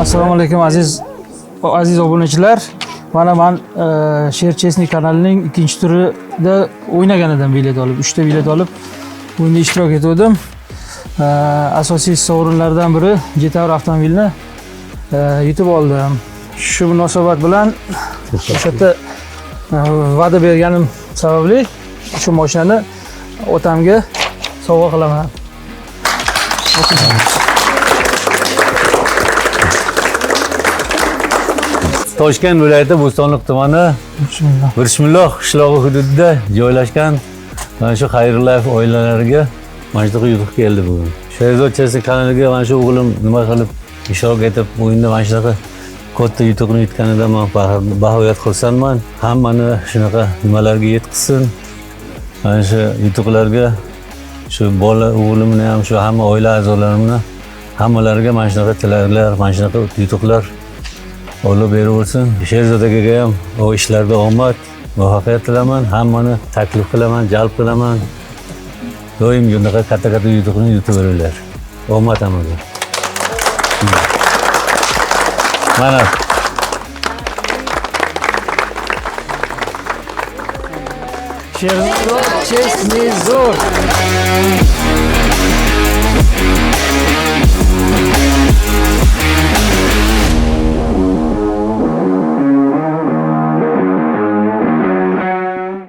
Assalomu alaykum aziz obunachilar. Mana men Sher Chesni kanalining ikkinchi turida o'ynagan edim, bilet olib, 3 ta bilet olib o'yinda ishtirok etdim. Asosiy sovrinlardan biri Jetour avtomobilni yutib oldim. Shu munosabat bilan o'sha yerda va'da berganim sababli shu mashinani otamga sovg'a qilaman. Toshkent viloyati Bo'stonliq tumani Birshimloq qishlog'i hududida joylashgan mana shu Xayrulloyev oilalariga mana shunaqa yutuq keldi bugun. Sherzod Chesni kanaliga mana shu o'g'lim nima qilib ishtirok etib o'yinda mana shunaqa katta yutuqni yutganidan men bag'oyat xursandman. Hammani shunaqa nimalarga yetkazsin. Mana shu yutuqlarga shu bola o'g'limni ham shu hamma oila a'zolarimni hammalariga mana shunaqa tilaklar, mana shunaqa yutuqlar olib beraversin. Sherzod akaga ham o ishlarda omad, muvaffaqiyat tilayman. Hammani taklif qilaman, jalb qilaman. Doim bunaqa katta yutuqni yutib beringlar. Omad hammaga. Mana Sherzod Chesni zo'r.